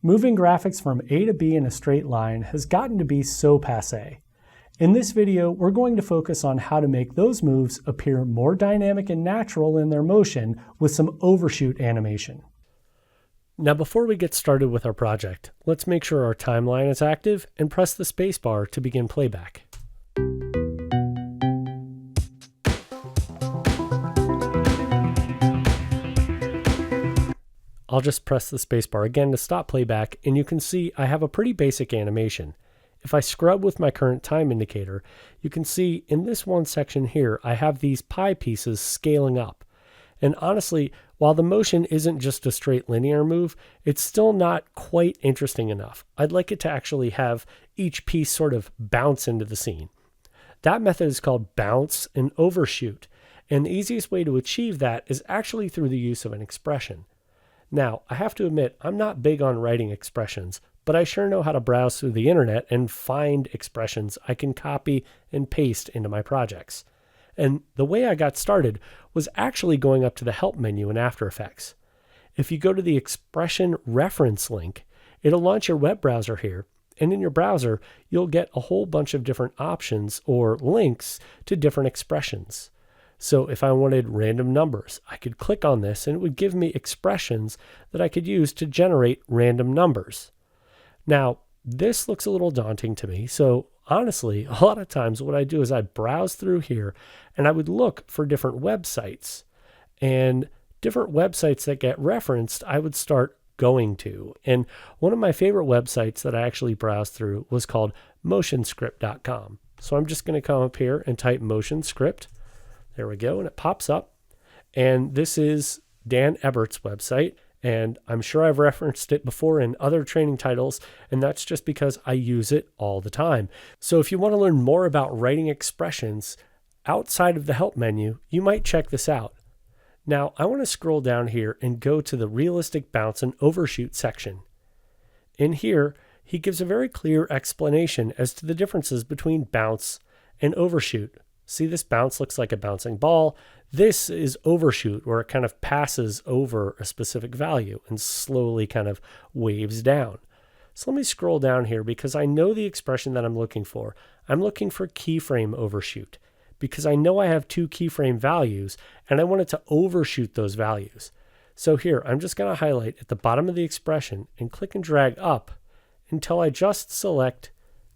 Moving graphics from A to B in a straight line has gotten to be so passé. In this video, we're going to focus on how to make those moves appear more dynamic and natural in their motion with some overshoot animation. Now before we get started with our project, let's make sure our timeline is active and press the spacebar to begin playback. I'll just press the spacebar again to stop playback, and you can see I have a pretty basic animation. If I scrub with my current time indicator, you can see in this one section here, I have these pie pieces scaling up. And honestly, while the motion isn't just a straight linear move, it's still not quite interesting enough. I'd like it to actually have each piece sort of bounce into the scene. That method is called bounce and overshoot, and the easiest way to achieve that is actually through the use of an expression. Now, I have to admit, I'm not big on writing expressions, but I sure know how to browse through the internet and find expressions I can copy and paste into my projects. And the way I got started was actually going up to the Help menu in After Effects. If you go to the expression reference link, it'll launch your web browser here, and in your browser, you'll get a whole bunch of different options or links to different expressions. So if I wanted random numbers, I could click on this and it would give me expressions that I could use to generate random numbers. Now, this looks a little daunting to me, so honestly, a lot of times what I do is I browse through here and I would look for different websites. And different websites that get referenced, I would start going to. And one of my favorite websites that I actually browsed through was called motionscript.com. So I'm just going to come up here and type motionscript. There we go, and it pops up. And this is Dan Ebert's website, and I'm sure I've referenced it before in other training titles, and that's just because I use it all the time. So if you want to learn more about writing expressions outside of the Help menu, you might check this out. Now, I want to scroll down here and go to the Realistic Bounce and Overshoot section. In here, he gives a very clear explanation as to the differences between bounce and overshoot. See, this bounce looks like a bouncing ball. This is overshoot, where it kind of passes over a specific value and slowly kind of waves down. So let me scroll down here because I know the expression that I'm looking for. I'm looking for keyframe overshoot because I know I have two keyframe values and I want it to overshoot those values. So here, I'm just going to highlight at the bottom of the expression and click and drag up until I just select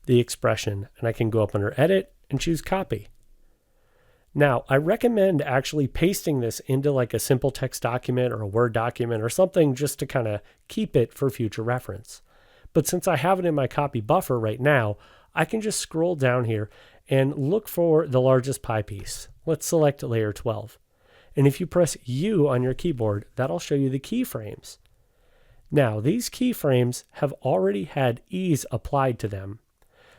the expression, and I can go up under Edit and choose Copy. Now, I recommend actually pasting this into like a simple text document or a Word document or something just to kind of keep it for future reference. But since I have it in my copy buffer right now, I can just scroll down here and look for the largest pie piece. Let's select layer 12. And if you press U on your keyboard, that'll show you the keyframes. Now, these keyframes have already had ease applied to them.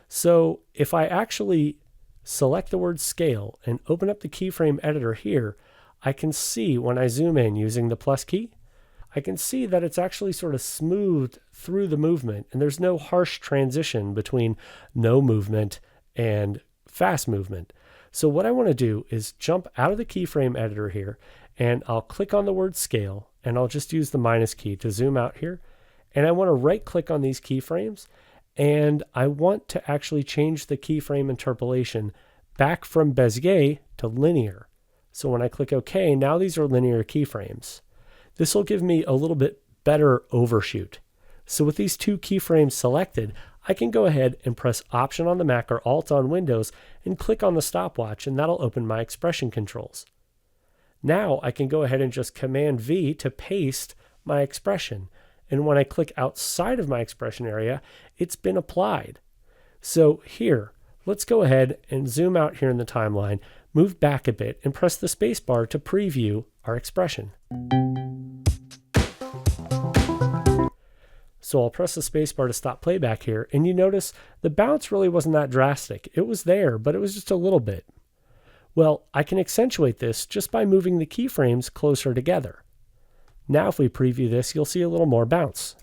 So if I actually select the word scale and open up the keyframe editor here, I can see when I zoom in using the plus key, I can see that it's actually sort of smoothed through the movement and there's no harsh transition between no movement and fast movement. So what I want to do is jump out of the keyframe editor here and I'll click on the word scale and I'll just use the minus key to zoom out here. And I want to right click on these keyframes. And I want to actually change the keyframe interpolation back from Bezier to linear. So when I click OK, now these are linear keyframes. This will give me a little bit better overshoot. So with these two keyframes selected, I can go ahead and press Option on the Mac or Alt on Windows and click on the stopwatch, and that'll open my expression controls. Now I can go ahead and just Command V to paste my expression. And when I click outside of my expression area, it's been applied. So here, let's go ahead and zoom out here in the timeline, move back a bit, and press the space bar to preview our expression. So I'll press the space bar to stop playback here, and you notice the bounce really wasn't that drastic. It was there, but it was just a little bit. Well, I can accentuate this just by moving the keyframes closer together. Now if we preview this, you'll see a little more bounce.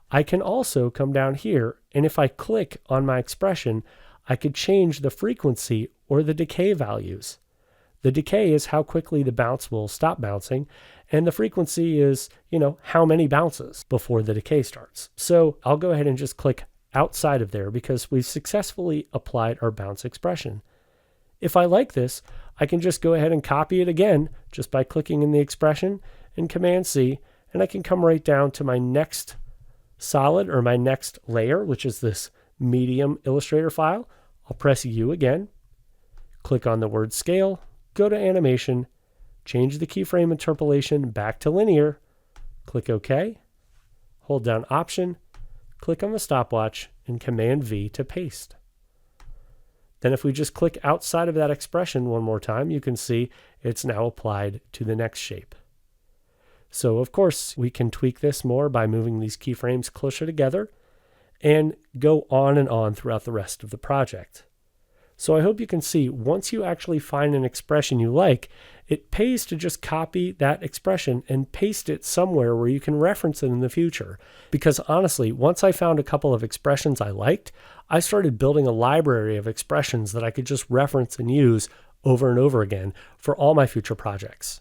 I can also come down here, and if I click on my expression, I could change the frequency or the decay values. The decay is how quickly the bounce will stop bouncing, And the frequency is, how many bounces before the decay starts. So I'll go ahead and just click outside of there because we've successfully applied our bounce expression. If I like this, I can just go ahead and copy it again just by clicking in the expression and Command C, and I can come right down to my next solid or my next layer, which is this medium Illustrator file. I'll press U again, click on the word scale, go to animation, change the keyframe interpolation back to linear, click OK, hold down Option, click on the stopwatch, and Command V to paste. Then if we just click outside of that expression one more time, you can see it's now applied to the next shape. So of course, we can tweak this more by moving these keyframes closer together and go on and on throughout the rest of the project. So I hope you can see once you actually find an expression you like, it pays to just copy that expression and paste it somewhere where you can reference it in the future. Because honestly, once I found a couple of expressions I liked, I started building a library of expressions that I could just reference and use over and over again for all my future projects.